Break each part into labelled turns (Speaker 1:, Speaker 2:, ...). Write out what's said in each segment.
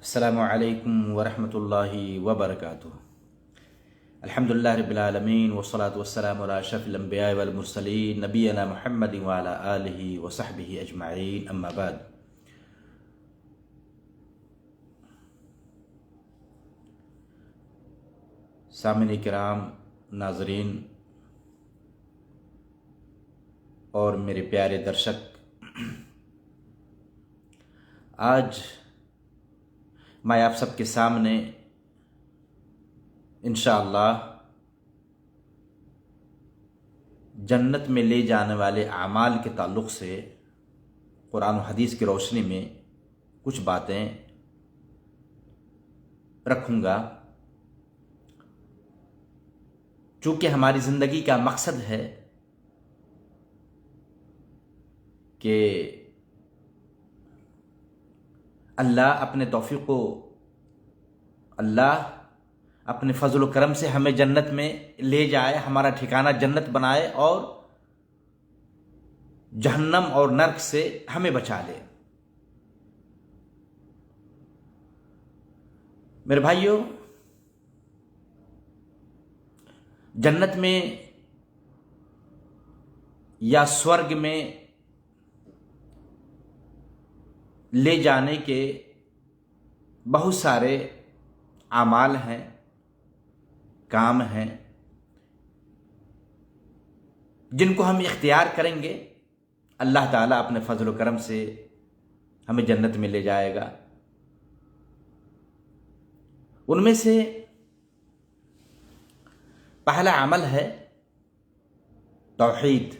Speaker 1: السلام علیکم ورحمۃ اللہ وبرکاتہ۔ الحمدللہ رب العالمین والصلاة والسلام علی اشرف الانبیاء والمرسلین نبینا محمد وعلی آلہ وصحبہ اجمعین، اما بعد۔ سامعین کرام، ناظرین اور میرے پیارے درشک، آج میں آپ سب کے سامنے انشاءاللہ جنت میں لے جانے والے اعمال کے تعلق سے قرآن و حدیث کی روشنی میں کچھ باتیں رکھوں گا، چونکہ ہماری زندگی کا مقصد ہے کہ اللہ اپنے فضل و کرم سے ہمیں جنت میں لے جائے، ہمارا ٹھکانہ جنت بنائے اور جہنم اور نرک سے ہمیں بچا لے۔ میرے بھائیوں، جنت میں یا سورگ میں لے جانے کے بہت سارے اعمال ہیں، کام ہیں، جن کو ہم اختیار کریں گے اللہ تعالیٰ اپنے فضل و کرم سے ہمیں جنت میں لے جائے گا۔ ان میں سے پہلا عمل ہے توحید،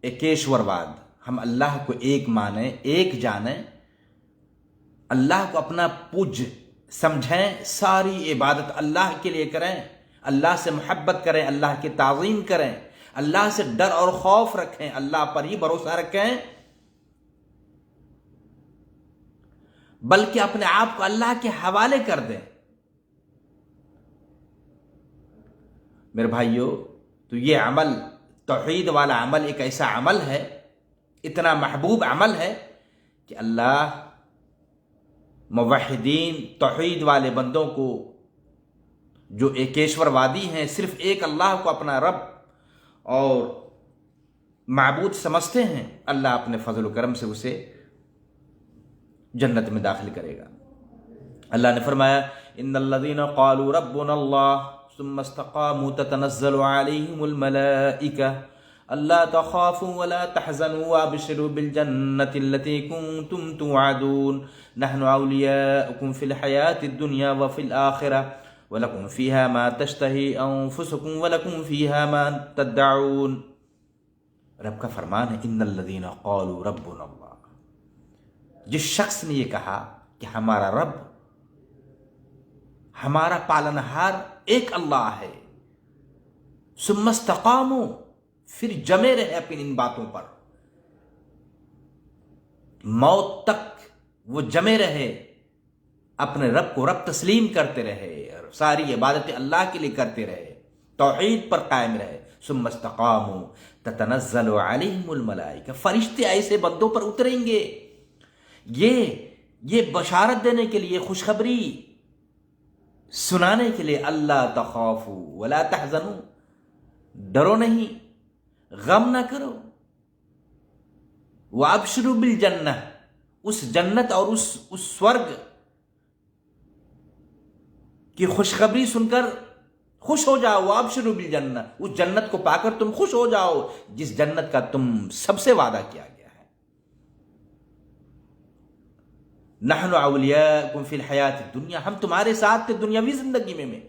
Speaker 1: ایکیشور واد۔ ہم اللہ کو ایک مانیں، ایک جانیں، اللہ کو اپنا پوج سمجھیں، ساری عبادت اللہ کے لیے کریں، اللہ سے محبت کریں، اللہ کی تعظیم کریں، اللہ سے ڈر اور خوف رکھیں، اللہ پر ہی بھروسہ رکھیں، بلکہ اپنے آپ کو اللہ کے حوالے کر دیں۔ میرے بھائیو، تو یہ عمل، توحید والا عمل، ایک ایسا عمل ہے، اتنا محبوب عمل ہے کہ اللہ موحدین، توحید والے بندوں کو، جو ایکیشور وادی ہیں، صرف ایک اللہ کو اپنا رب اور معبود سمجھتے ہیں، اللہ اپنے فضل و کرم سے اسے جنت میں داخل کرے گا۔ اللہ نے فرمایا، ان الذین قالوا ربنا اللہ ثم استقاموا تتنزل علیہم الملائکہ الا تخافوا ولا تحزنوا وابشروا بالجنة التي كنتم توعدون نحن أولياؤكم في الحياة الدنيا وفي الآخرة ولكم فيها ما تشتهي أنفسكم ولكم فيها ما تدعون۔ رب کا فرمان ہے، ان الذين قالوا ربنا اللہ۔ جس شخص نے یہ کہا کہ ہمارا رب، ہمارا پالنہار ایک اللہ ہے، ثم استقاموا، پھر جمے رہے اپنی ان باتوں پر، موت تک وہ جمے رہے، اپنے رب کو رب تسلیم کرتے رہے اور ساری عبادتیں اللہ کے لیے کرتے رہے، توحید پر قائم رہے۔ ثم استقاموا تتنزل علیہم الملائکہ، فرشتے ایسے بندوں پر اتریں گے، یہ بشارت دینے کے لیے، خوشخبری سنانے کے لیے، اللہ تخافوا ولا تحزنوا، ڈرو نہیں، غم نہ کرو، وابشروا بالجنہ، اس جنت اور اس سورگ کی خوشخبری سن کر خوش ہو جاؤ، وابشروا بالجنہ، اس جنت کو پا کر تم خوش ہو جاؤ جس جنت کا تم سب سے وعدہ کیا گیا ہے۔ نحن اولیاءکم فی الحیات الدنیا، ہم تمہارے ساتھ تھے دنیاوی زندگی میں،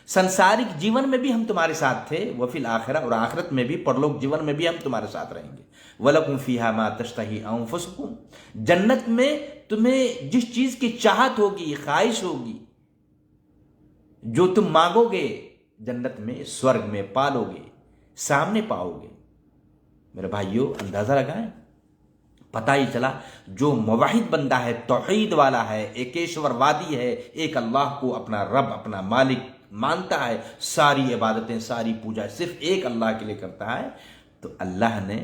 Speaker 1: سنسارک جیون میں بھی ہم تمہارے ساتھ تھے، وفی الآخرہ، اور آخرت میں بھی، پرلوک جیون میں بھی ہم تمہارے ساتھ رہیں گے۔ وَلَكُمْ فِيهَا مَا تَشْتَهِي أَنفُسُكُمْ، جنت میں تمہیں جس چیز کی چاہت ہوگی، خواہش ہوگی، جو تم مانگو گے، جنت میں، سورگ میں پالو گے، سامنے پاؤ گے۔ میرے بھائیو، اندازہ لگائیں، پتہ ہی چلا جو موحد بندہ ہے، توحید والا ہے، ایکیشور وادی ہے، ایک اللہ کو اپنا رب، اپنا مالک مانتا ہے، ساری عبادتیں، ساری پوجا صرف ایک اللہ کے لیے کرتا ہے، تو اللہ نے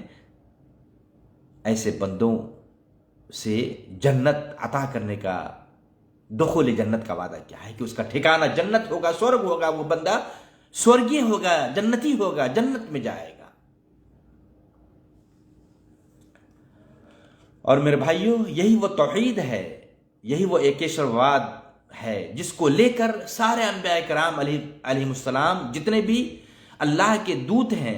Speaker 1: ایسے بندوں سے جنت عطا کرنے کا دخول جنت کا وعدہ کیا ہے کہ اس کا ٹھکانہ جنت ہوگا، سورگ ہوگا، وہ بندہ سورگی ہوگا، جنتی ہوگا، جنت میں جائے گا۔ اور میرے بھائیوں، یہی وہ توحید ہے، یہی وہ ایکیشورواد ہے جس کو لے کر سارے انبیاء کرام علیہ السلام، جتنے بھی اللہ کے دوت ہیں،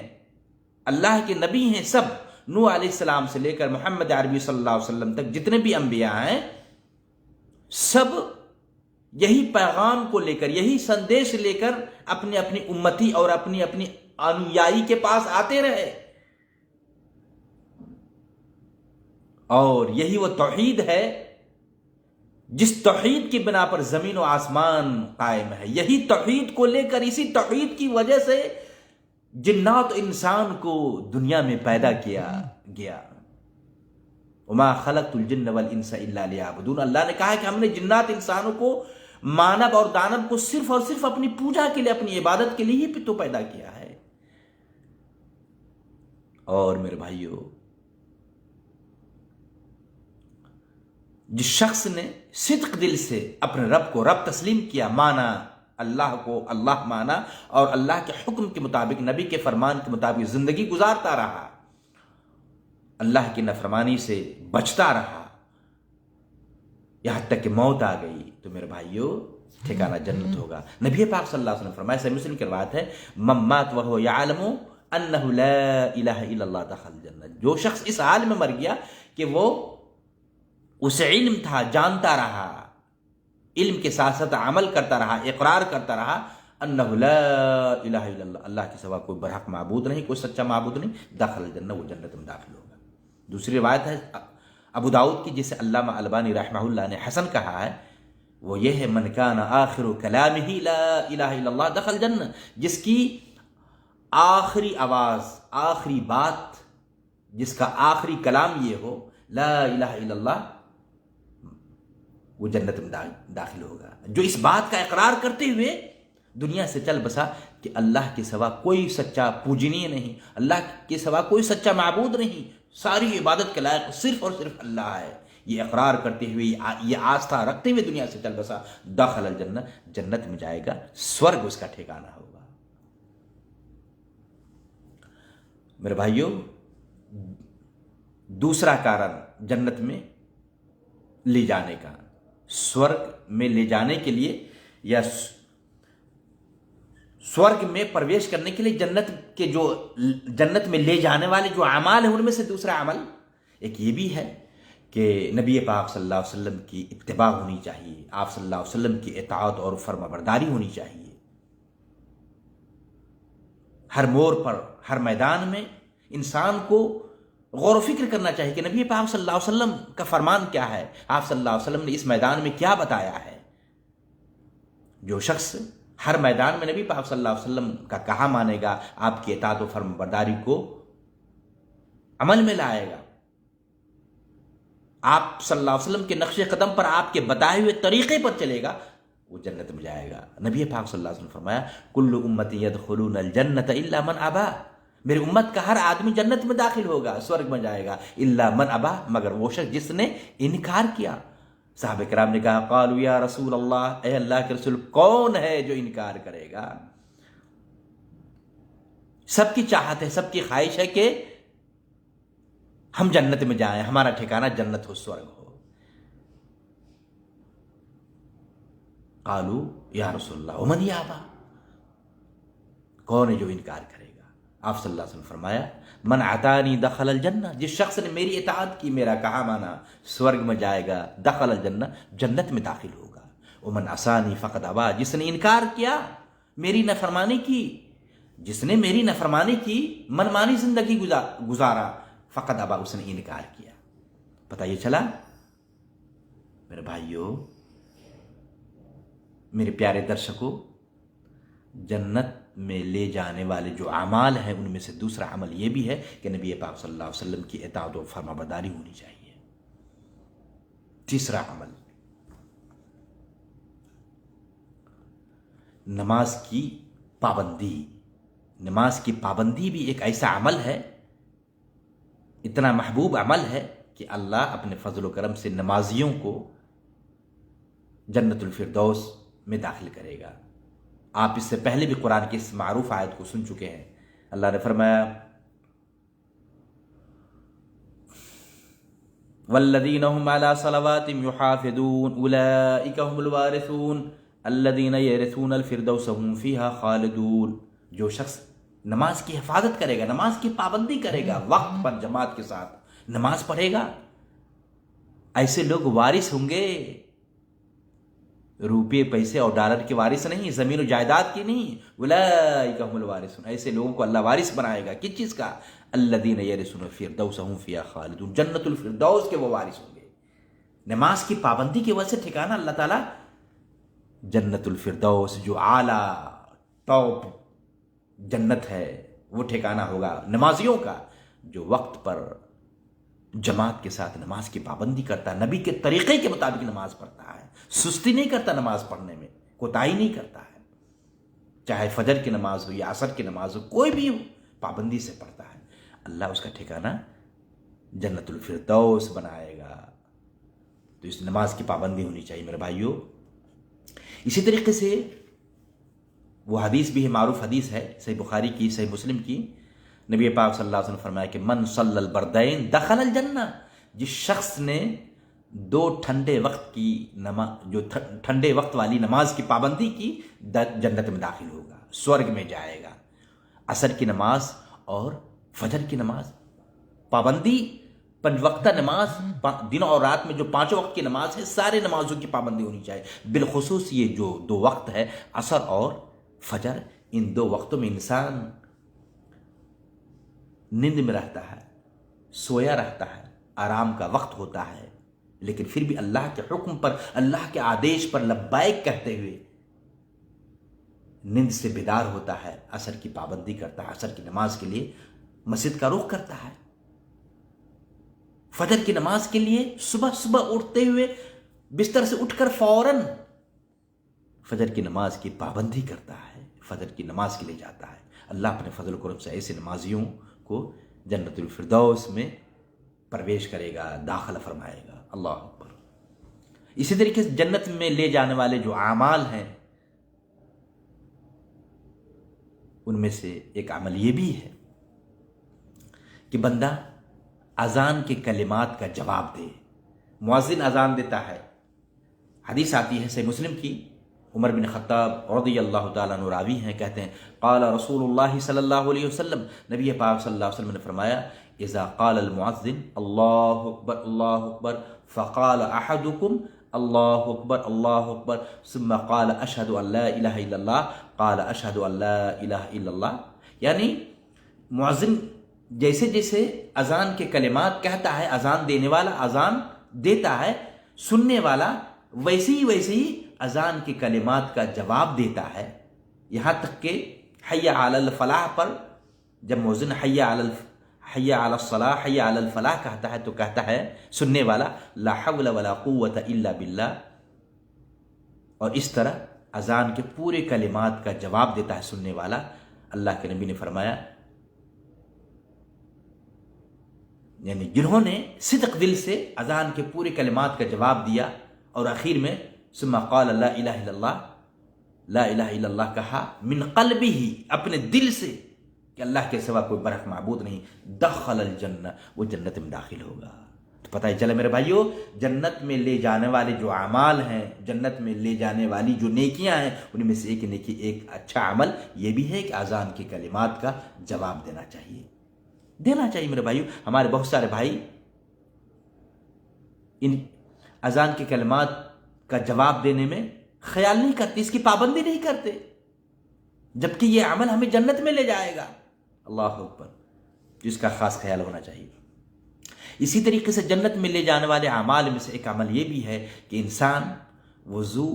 Speaker 1: اللہ کے نبی ہیں، سب نوح علیہ السلام سے لے کر محمد عربی صلی اللہ علیہ وسلم تک جتنے بھی انبیاء ہیں، سب یہی پیغام کو لے کر، یہی سندیش لے کر اپنی اپنی امتی اور اپنی اپنی انویائی کے پاس آتے رہے، اور یہی وہ توحید ہے جس توحید کی بنا پر زمین و آسمان قائم ہے۔ یہی توحید کو لے کر، اسی توحید کی وجہ سے جنات و انسان کو دنیا میں پیدا کیا گیا۔ وما خلقت الجن والانس الا لیعبدون، اللہ نے کہا کہ ہم نے جنات انسانوں کو، مانب اور دانب کو صرف اور صرف اپنی پوجا کے لیے، اپنی عبادت کے لیے ہی تو پیدا کیا ہے۔ اور میرے بھائیوں، جس شخص نے صدق دل سے اپنے رب کو رب تسلیم کیا، مانا اللہ کو اللہ مانا، اور اللہ کے حکم کے مطابق، نبی کے فرمان کے مطابق زندگی گزارتا رہا، اللہ کی نافرمانی سے بچتا رہا یہاں تک کہ موت آ گئی، تو میرے بھائیوں ٹھکانہ جنت ہوگا۔ نبی پاک صلی اللہ علیہ وسلم فرمایا، صحیح مسلم کی روایت ہے، من مات وهو يعلم انه لا الہ الا اللہ دخل الجنہ، جو شخص اس حال میں مر گیا کہ وہ اسے علم تھا، جانتا رہا، علم کے ساتھ ساتھ عمل کرتا رہا، اقرار کرتا رہا، انہ لا الہ الا اللہ، اللہ کے سوا کوئی برحق معبود نہیں، کوئی سچا معبود نہیں، دخل الجنہ، وہ جنت میں داخل ہوگا۔ دوسری روایت ہے ابو داؤد کی، جسے علامہ البانی رحمہ اللہ نے حسن کہا ہے، وہ یہ ہے، من کان آخر کلامہ لا الہ الا اللہ دخل الجنہ، جس کی آخری آواز، آخری بات، جس کا آخری کلام یہ ہو لا الہ الا اللہ، وہ جنت میں داخل ہوگا۔ جو اس بات کا اقرار کرتے ہوئے دنیا سے چل بسا کہ اللہ کے سوا کوئی سچا پوجنی نہیں، اللہ کے سوا کوئی سچا معبود نہیں، ساری عبادت کے لائق صرف اور صرف اللہ ہے، یہ اقرار کرتے ہوئے، یہ آستھا رکھتے ہوئے دنیا سے چل بسا، دخل الجنہ، جنت میں جائے گا، سورگ اس کا ٹھکانہ ہوگا۔ میرے بھائیوں، دوسرا کارن جنت میں لے جانے کا، سورگ میں لے جانے کے لیے یا سورگ میں پرویش کرنے کے لیے جنت کے جو جنت میں لے جانے والے جو اعمال ہیں، ان میں سے دوسرا عمل ایک یہ بھی ہے کہ نبی پاک صلی اللہ علیہ وسلم کی اتباع ہونی چاہیے، آپ صلی اللہ علیہ وسلم کی اطاعت اور فرما برداری ہونی چاہیے۔ ہر موڑ پر، ہر میدان میں انسان کو غور و فکر کرنا چاہیے کہ نبی پاک صلی اللہ علیہ وسلم کا فرمان کیا ہے، آپ صلی اللہ علیہ وسلم نے اس میدان میں کیا بتایا ہے۔ جو شخص ہر میدان میں نبی پاک صلی اللہ علیہ وسلم کا کہا مانے گا، آپ کی اطاعت و فرما برداری کو عمل میں لائے گا، آپ صلی اللہ علیہ وسلم کے نقش قدم پر، آپ کے بتائے ہوئے طریقے پر چلے گا، وہ جنت میں جائے گا۔ نبی پاک صلی اللہ علیہ وسلم نے فرمایا، کل امتی یدخلون الجنت الا من ابا، میری امت کا ہر آدمی جنت میں داخل ہوگا، سورگ میں جائے گا، الا من ابا، مگر وہ شخص جس نے انکار کیا۔ صحابہ کرام نے کہا، قالوا یا رسول اللہ، اے اللہ کے رسول، کون ہے جو انکار کرے گا؟ سب کی چاہت ہے، سب کی خواہش ہے کہ ہم جنت میں جائیں، ہمارا ٹھکانہ جنت ہو، سورگ ہو۔ قالوا یا رسول اللہ ومن یابا، کون ہے جو انکار کرے گا؟ آپ صلی اللہ علیہ وسلم فرمایا، من عطانی دخل الجنہ، جس شخص نے میری اطاعت کی، میرا کہا مانا، سورگ میں جائے گا، دخل الجنہ، جنت میں داخل ہوگا۔ ومن عصانی فقد ابا، جس نے انکار کیا، میری نافرمانی کی، جس نے میری نافرمانی کی، منمانی زندگی گزارا، فقد ابا، اس نے انکار کیا۔ پتہ یہ چلا میرے بھائیوں، میرے پیارے درشکوں، جنت میں لے جانے والے جو اعمال ہیں، ان میں سے دوسرا عمل یہ بھی ہے کہ نبی پاک صلی اللہ علیہ وسلم کی اطاعت و فرما برداری ہونی چاہیے۔ تیسرا عمل، نماز کی پابندی۔ نماز کی پابندی بھی ایک ایسا عمل ہے، اتنا محبوب عمل ہے کہ اللہ اپنے فضل و کرم سے نمازیوں کو जन्नत الفردوس में दाखिल करेगा। आप इससे पहले भी कुरान की इस मारूफ आयत को सुन चुके हैं। अल्लाह ने फरमाया वल्लदीन हुम अला सलवातिहिम युहाफिदून उलाइका हुमुल वारिसून अल्लदीन यरिसूनल फिरदौस हुम फीहा खालिदून। जो शख्स नमाज की हिफाजत करेगा, नमाज की पाबंदी करेगा, वक्त पर जमात के साथ नमाज पढ़ेगा, ऐसे लोग वारिस होंगे। रुपये पैसे और डॉलर के वारिस नहीं, जमीन और जायदाद की नहीं। उलाइका हुमुल वारिसून, ऐसे लोगों को अल्लाह वारिस बनाएगा। किस चीज का? अल्लदीन यरिसूनल फिरदौस हुम फीहा खालिदून, जन्नतुल फिरदौस के वो वारिस होंगे। नमाज की पाबंदी की वजह से ठिकाना अल्लाह ताला जन्नतुल फिरदौस, जो आला टॉप जन्नत है, वो ठिकाना होगा नमाजियों का, जो वक्त पर जमात के साथ नमाज की पाबंदी करता है, नबी के तरीके के मुताबिक नमाज पढ़ता है, सुस्ती नहीं करता नमाज पढ़ने में, कोताही नहीं करता है, चाहे फजर की नमाज हो या असर की नमाज हो, कोई भी हो, पाबंदी से पढ़ता है। अल्लाह उसका ठिकाना जन्नतुल फिरदौस बनाएगा। तो इस नमाज की पाबंदी होनी चाहिए मेरे भाइयों। इसी तरीके से वो हदीस भी है, मारूफ हदीस है, सही बुखारी की, सही मुस्लिम की। नबी पाक सल्लल्लाहु अलैहि वसल्लम फरमाया कि मन सल्लल बरदैन दखलल जन्नह, जिस शख्स ने दो ठंडे वक्त की नमाज, जो ठंडे वक्त वाली नमाज की पाबंदी की, जन्नत में दाखिल होगा, स्वर्ग में जाएगा। असर की नमाज और फजर की नमाज पाबंदी, पंचवक्ता नमाज, दिन और रात में जो पांचों वक्त की नमाज है, सारे नमाजों की पाबंदी होनी चाहिए। बिलखुसूस ये जो दो वक्त है, असर और फजर, इन दो वक्तों में इंसान नींद में रहता है, सोया रहता है, आराम का वक्त होता है, लेकिन फिर भी अल्लाह के हुक्म पर, अल्लाह के आदेश पर लब्बाइक कहते हुए नींद से बेदार होता है, असर की पाबंदी करता है, असर की नमाज के लिए मस्जिद का रुख करता है, फजर की नमाज के लिए सुबह सुबह उठते हुए बिस्तर से उठकर फौरन फजर की नमाज की पाबंदी करता है, फजर की नमाज के लिए जाता है। अल्लाह अपने फजल करम से ऐसे नमाजियों को जन्नतुल फिरदौस में प्रवेश करेगा, दाखिल फरमाएगा। अल्लाह अकबर। इसी तरीके से जन्नत में ले जाने वाले जो आमाल हैं, उनमें से एक अमल ये भी है कि बंदा अजान के कलिमात का जवाब दे। मुअज्जिन अजान देता है, हदीस आती है सही मुस्लिम की, उमर बिन खत्ताब रज़ियल्लाहु ताला अन्हु रावी हैं, कहते हैं क़ाला रसूलुल्लाह सल्लल्लाहु अलैहि वसल्लम, नबी पाक सल्लल्लाहु अलैहि वसल्लम ने फरमाया इज़ा क़ाल अल मुअज्जिन अल्लाहु अकबर फ़क़ाल अहदुकुम अल्लाहु अकबर सुम्मा क़ाल अशहदु अल्ला इलाहा इल्लल्लाह क़ाल अशहदु अल्ला इलाहा इल्लल्लाह। यानी मुअज्जिन जैसे जैसे अजान के कलिमात कहता है, अजान देने वाला अजान देता है, सुनने वाला वैसे ही अजान के कलिमात का जवाब देता है। यहाँ तक कि हय्या अलल फलाह पर जब मुअज्जिन हय्या अलल सलाह हय्या अलल फलाह कहता है, तो कहता है सुनने वाला ला हौला वला कुव्वता इल्ला बिल्लाह। और इस तरह अजान के पूरे कलिमात का जवाब देता है सुनने वाला। अल्लाह के नबी ने फरमाया, यानी जिन्होंने सिद्क दिल से अजान के पूरे कलिमात का जवाब दिया और आखिर में सुम्मा क़ाल ला इलाहा इल्लल्लाह कहा मिन क़ल्बिही, अपने दिल से कि अल्लाह के सिवा कोई बरहक माबूद नहीं, दखलल जन्नह, वो जन्नत में दाखिल होगा। तो पता ही चला मेरे भाइयों, जन्नत में ले जाने वाले जो अमाल हैं, जन्नत में ले जाने वाली जो नेकियां हैं, उनमें से एक नेकी, एक अच्छा अमल ये भी है कि अजान के कलिमात का जवाब देना चाहिए मेरे भाइयों। हमारे बहुत सारे भाई इन अजान के कलिमात का जवाब देने में ख्याल नहीं करते, इसकी पाबंदी नहीं करते, जबकि ये अमल हमें जन्नत में ले जाएगा। अल्लाह अकबर। इसका खास ख्याल होना चाहिए। इसी तरीके से जन्नत में ले जाने वाले अमाल में से एक अमल ये भी है कि इंसान वज़ू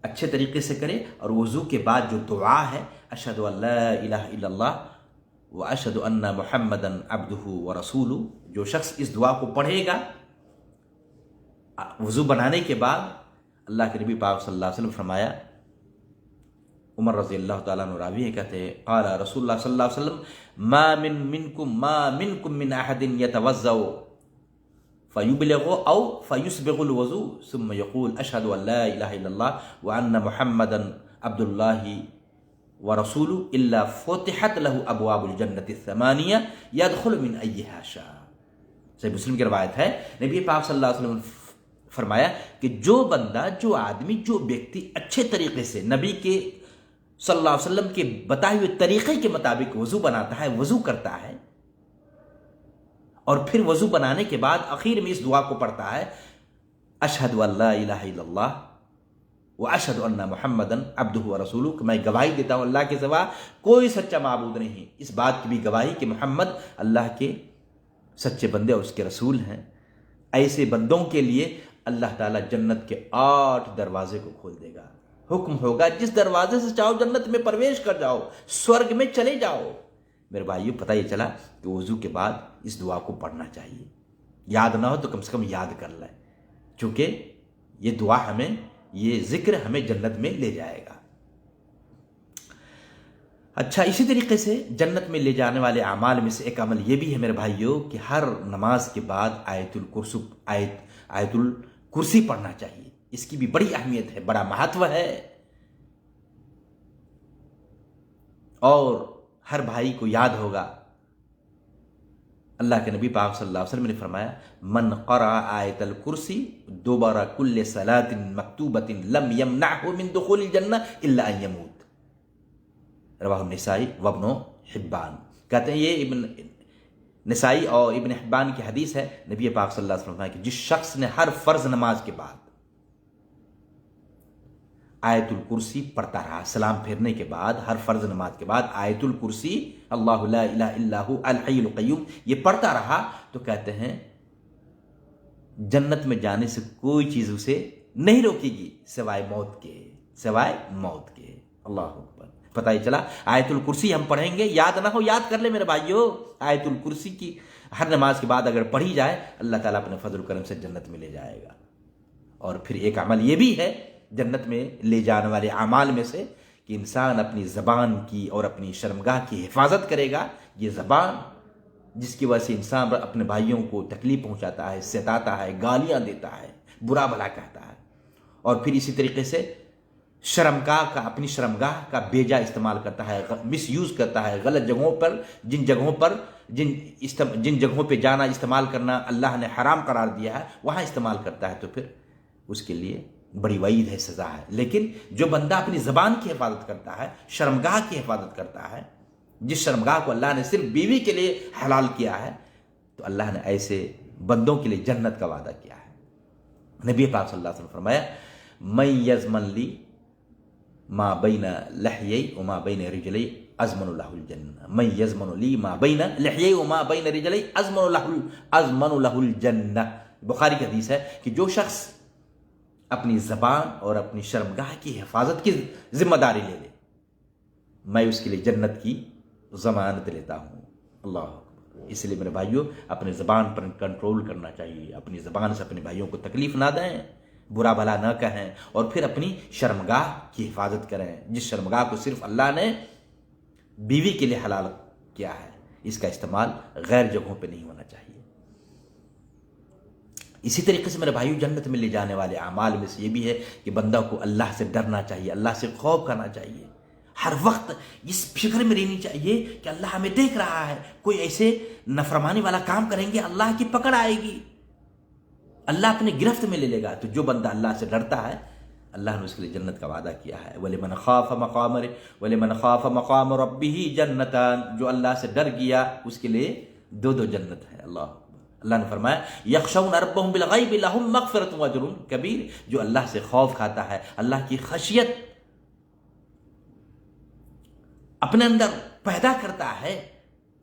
Speaker 1: अच्छे तरीके से करे और वज़ू के बाद जो दुआ है अशहदु अल्ला इलाहा इल्लल्लाह व अशहदु अन्ना मुहम्मदन अब्दुहु व रसूलुहु, जो शख्स इस दुआ को पढ़ेगा वज़ू बनाने के बाद, अल्लाह के नबी पाक सल्लल्लाहु अलैहि वसल्लम फरमाया, उमर रज़ियल्लाहु ताला अन्हु रावी हैं, कहते हैं क़ाला रसूलुल्लाह सल्लल्लाहु अलैहि वसल्लम मा मिनकुम मिन अहदिन यतवज़्ज़उ फ़युबलिगु औ फ़युस्बिगुल वज़ू सुम्मा यक़ूल अशहदु अल्ला इलाहा इल्लल्लाह व अन्ना मुहम्मदन अब्दुल्लाहि व रसूलु इल्ला फ़ुतिहत लहु अबवाबुल जन्नति समानिया यदखुलु मिन अय्यिहा शा। सही मुस्लिम की रवायत है, नबी पाक सल्लल्लाहु अलैहि वसल्लम फरमाया कि जो बंदा, जो आदमी, जो व्यक्ति अच्छे तरीके से नबी के सल्लल्लाहु अलैहि वसल्लम के बताए हुए तरीके के मुताबिक वज़ू बनाता है, वज़ू करता है, और फिर वज़ू बनाने के बाद आखिर में इस दुआ को पढ़ता है, अशहदु अल्ला इलाहा इल्लल्लाह व अशहदु अन्ना मुहम्मदन अब्दुहु व रसूलुहु, मैं गवाही देता हूँ अल्लाह के सिवा कोई सच्चा माबूद नहीं, इस बात की भी गवाही कि मोहम्मद अल्लाह के सच्चे बंदे और उसके रसूल हैं। ऐसे बंदों के लिए अल्लाह ताला जन्नत के 8 दरवाजे को खोल देगा। हुक्म होगा जिस दरवाजे से चाहो जन्नत में प्रवेश कर जाओ, स्वर्ग में चले जाओ। मेरे भाइयों, पता ये चला कि वज़ू के बाद इस दुआ को पढ़ना चाहिए। याद ना हो तो कम से कम याद कर लें, क्योंकि ये दुआ हमें, ये जिक्र हमें जन्नत में ले जाएगा। अच्छा, इसी तरीके से जन्नत में ले जाने वाले अमाल में से एक अमल ये भी है मेरे भाइयों कि हर नमाज के बाद आयतुल कुर्सी पढ़ना चाहिए। इसकी भी बड़ी अहमियत है, बड़ा महत्व है। और हर भाई को याद होगा, अल्लाह के नबी पाक सल्लल्लाहु अलैहि वसल्लम ने फरमाया, मन क़रा आयतल कुर्सी दोबारा कुल्ले सलातिन मक्तूबतिन लम यमनअहु मिन दुखूलिल जन्नह इल्ला अन यमूत। रवाहु निसाई व इब्न हिब्बान। कहते हैं ये इब्न निसाई और इब्न हिब्बान की हदीस है। नबी पाक सल्लल्लाहु अलैहि वसल्लम कि जिस शख्स ने हर फर्ज नमाज के बाद आयतुल कुर्सी पढ़ता रहा, सलाम फेरने के बाद, हर फर्ज नमाज के बाद आयतुल कुर्सी अल्लाहु ला इलाहा इल्ला हु अल हय्युल क़य्यूम ये पढ़ता रहा, तो कहते हैं जन्नत में जाने से कोई चीज उसे नहीं रोकेगी सिवाय मौत के, सिवाय मौत के। अल्लाह अकबर। पता ही चला, आयतुल कुर्सी हम पढ़ेंगे, याद ना हो याद कर ले मेरे भाइयों। आयतुल कुर्सी की हर नमाज के बाद अगर पढ़ी जाए, अल्लाह ताला अपने फजल करम से जन्नत में ले जाएगा। और फिर एक अमल ये भी है जन्नत में ले जाने वाले अमाल में से कि इंसान अपनी ज़बान की और अपनी शर्मगाह की हिफाजत करेगा। ये ज़बान जिसकी वजह से इंसान अपने भाइयों को तकलीफ पहुंचाता है, सताता है, गालियां देता है, बुरा भला कहता है। और फिर इसी तरीके से शर्मगाह का, अपनी शर्मगाह का बेजा इस्तेमाल करता है, मिस यूज़ करता है गलत जगहों पर, जिन जगहों पर जाना इस्तेमाल करना अल्लाह ने हराम करार दिया है, वहाँ इस्तेमाल करता है, तो फिर उसके लिए बड़ी वईद है, सज़ा है। लेकिन जो बंदा अपनी ज़बान की हिफाजत करता है, शर्मगाह की हिफाजत करता है, जिस शर्मगाह को अल्लाह ने सिर्फ बीवी के लिए हलाल किया है, तो अल्लाह ने ऐसे बंदों के लिए जन्नत का वादा किया है। नबी पाक सल्लल्लाहु अलैहि वसल्लम फरमाया, मैं यज़मन ली मा बैन लहयई व मा बैन रिजलई अज़मनु लहुल जन्नह। मैं यज़मनु ली मा बैन लहयई व मा बैन रिजलई अज़मनु लहुल जन्नह। बुखारी की हदीस है कि जो शख्स अपनी ज़बान और अपनी शर्मगाह की हिफाजत की जिम्मेदारी ले ले, मैं उसके लिए जन्नत की ज़मानत लेता हूँ। अल्लाह अकबर। इसलिए मेरे भाइयों, अपनी ज़बान पर कंट्रोल करना चाहिए, अपनी ज़बान से अपने भाइयों को तकलीफ़ ना दें, बुरा भला ना कहें, और फिर अपनी शर्मगाह की हिफाजत करें। जिस शर्मगाह को सिर्फ अल्लाह ने बीवी के लिए हलाल किया है, इसका इस्तेमाल गैर जगहों पर नहीं होना चाहिए। इसी तरीके से मेरे भाइयों, जन्नत में ले जाने वाले अमाल में से ये भी है कि बंदा को अल्लाह से डरना चाहिए, अल्लाह से खौफ करना चाहिए। हर वक्त इस फिक्र में रहनी चाहिए कि अल्लाह हमें देख रहा है, कोई ऐसे नफरमानी वाला काम करेंगे अल्लाह की पकड़ आएगी, अल्लाह अपने गिरफ्त में ले लेगा। तो जो बंदा अल्लाह से डरता है, अल्लाह ने उसके लिए जन्नत का वादा किया है। वलिमन खाफ मक़ाम रब्बिही जन्नतान। जो अल्लाह से डर गया उसके लिए 2 जन्नत है। अल्लाह ने फरमाया, यख्शौन रब्बहुम बिल गैब लहुम मग़फ़िरतुन व अज्रुन कबीर। जो अल्लाह से खौफ खाता है, अल्लाह की खशियत अपने अंदर पैदा करता है,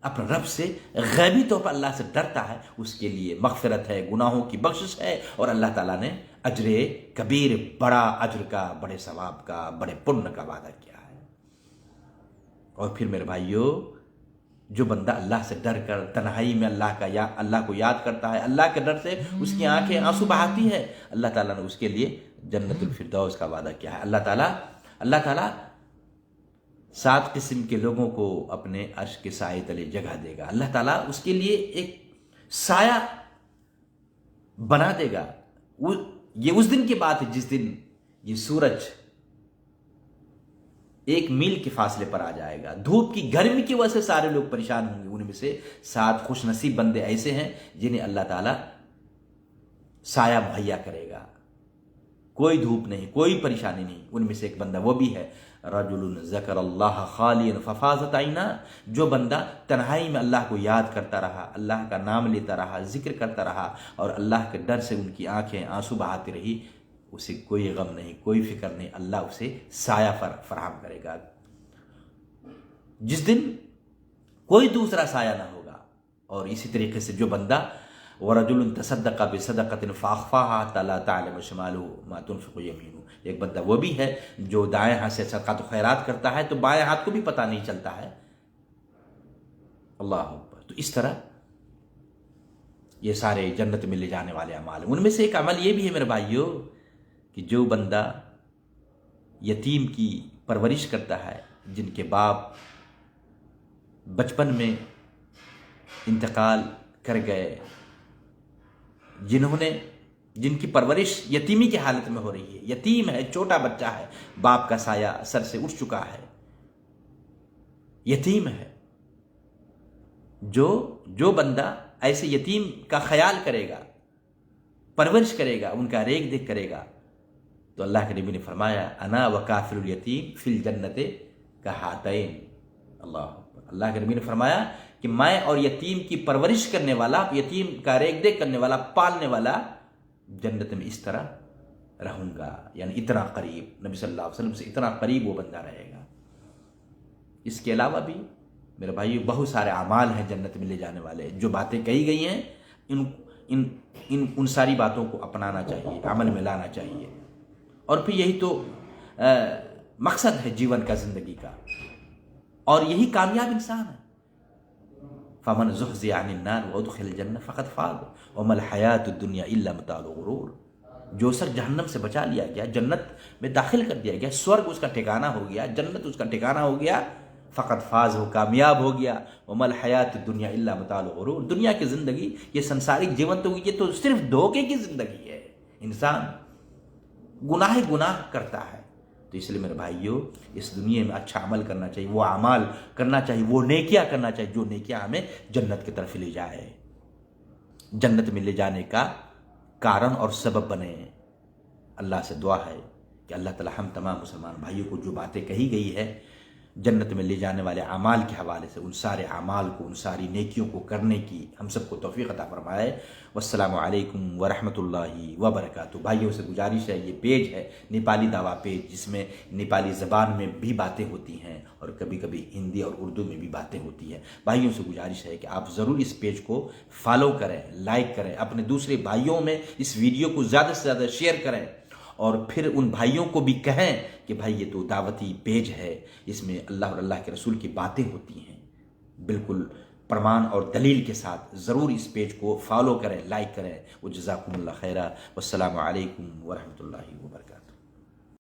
Speaker 1: अपने रब से गैबी तौर पर अल्लाह से डरता है, उसके लिए मग़फ़िरत है, गुनाहों की बख्शिश है, और अल्लाह ताला ने अजरे कबीर, बड़ा अजर का, बड़े सवाब का, बड़े पुण्य का वादा किया है। और फिर मेरे भाइयों, जो बंदा अल्लाह से डर कर तन्हाई में अल्लाह को याद करता है, अल्लाह के डर से उसकी आंखें आंसू बहाती है, अल्लाह ताला ने उसके लिए जन्नतुल फिरदौस का वादा किया है। अल्लाह ताला 7 किस्म के लोगों को अपने अर्श के साए तले जगह देगा। अल्लाह ताला उसके लिए एक साया बना देगा। ये उस दिन की बात है जिस दिन ये सूरज 1 मील के फासले पर आ जाएगा। धूप की गर्मी की वजह से सारे लोग परेशान होंगे। उनमें से 7 खुशनसीब बंदे ऐसे हैं जिन्हें अल्लाह ताला साया मुहैया करेगा, कोई धूप नहीं, कोई परेशानी नहीं। उनमें से एक बंदा वो भी है, रजुलुन ज़करल्लाह खालियन फफाज़त ऐना, जो बंदा तन्हाई में अल्लाह को याद करता रहा, अल्लाह का नाम लेता रहा, जिक्र करता रहा और अल्लाह के डर से उनकी आंखें आंसू बहाती रही, उसे कोई गम नहीं, कोई फिक्र नहीं, अल्लाह उसे साया फराहम करेगा जिस दिन कोई दूसरा साया ना होगा। और इसी तरीके से जो बंदा वरजुलुन तसद्दक़ बिसदक़तिन फ़अख़फ़ाहा हत्ता ला तअलम शिमालुहु मा तुनफ़िक़ु यमीनुहु, एक बंदा वो भी है जो दाएं हाथ से सदक़ात खैरात करता है तो बाएं हाथ को भी पता नहीं चलता है। अल्लाह अकबर। तो इस तरह ये सारे जन्नत में ले जाने वाले अमाल। उनमें से एक अमल ये भी है मेरे भाइयों कि जो बंदा यतीम की परवरिश करता है, जिनके बाप बचपन में इंतकाल कर गए, जिनकी परवरिश यतीमी की हालत में हो रही है, यतीम है, छोटा बच्चा है, बाप का साया सर से उठ चुका है, यतीम है, जो बंदा ऐसे यतीम का ख्याल करेगा, परवरिश करेगा, उनका रेख देख करेगा, तो अल्लाह के नबी ने फरमाया अना व काफिरुल यतीम फिल जन्नते का हातैन। अल्लाह के नबी ने फरमाया कि मैं और यतीम की परवरिश करने वाला, यतीम का रेख देख करने वाला, पालने वाला जन्नत में इस तरह रहूंगा, यानी इतना करीब, नबी सल्लल्लाहु अलैहि वसल्लम से इतना करीब वो बंदा रहेगा। इसके अलावा भी मेरे भाइयों बहुत सारे अमाल हैं जन्नत में ले जाने वाले। जो बातें कही गई हैं उन सारी बातों को अपनाना चाहिए, अमल में लाना चाहिए। और फिर यही तो मकसद है जीवन का, जिंदगी का, और यही कामयाब इंसान है। फमन ज़ुहज़िह अनिन नार व उदख़िल जन्नह फ़क़द फ़ाज़ व मल हयातुद दुनिया इल्ला मताउल गुरूर। जो शख्स जहन्नम से बचा लिया गया, जन्नत में दाखिल कर दिया गया, स्वर्ग उसका ठिकाना हो गया, जन्नत उसका ठिकाना हो गया, फ़क़द फ़ाज़, वो कामयाब हो गया। व मल हयातुद दुनिया इल्ला मताउल गुरूर, दुनिया की ज़िंदगी, ये संसारिक जीवन तो ये तो सिर्फ धोखे की ज़िंदगी है। इंसान गुनाह करता है। तो इसलिए मेरे भाइयों इस दुनिया में अच्छा अमल करना चाहिए, वो अमाल करना चाहिए, वो नेकियां करना चाहिए जो नेकियां हमें जन्नत की तरफ ले जाए, जन्नत में ले जाने का कारण और सबब बने। अल्लाह से दुआ है कि अल्लाह ताला हम तमाम मुसलमान भाइयों को जो बातें कही गई है जन्नत में ले जाने वाले अमाल के हवाले से, उन सारे अमाल को, उन सारी नेकियों को करने की हम सबको तौफीक अता फरमाए। वस्सलामु अलैकुम व रहमतुल्लाहि व बरकातुहू। भाइयों से गुजारिश है, ये पेज है नेपाली दावा पेज, जिसमें नेपाली ज़बान में भी बातें होती हैं और कभी कभी हिंदी और उर्दू में भी बातें होती हैं। भाइयों से गुजारिश है कि आप ज़रूर इस पेज को फॉलो करें, लाइक करें, अपने दूसरे भाइयों में इस वीडियो को ज़्यादा से ज़्यादा शेयर करें और फिर उन भाइयों को भी कहें कि भाई ये तो दावती पेज है, इसमें अल्लाह और अल्लाह के रसूल की बातें होती हैं, बिल्कुल प्रमाण और दलील के साथ। ज़रूर इस पेज को फॉलो करें, लाइक करें। वो जज़ाकुमुल्लाह खैरा। वस्सलामु अलैकुम व रहमतुल्लाहि व बरकातहू।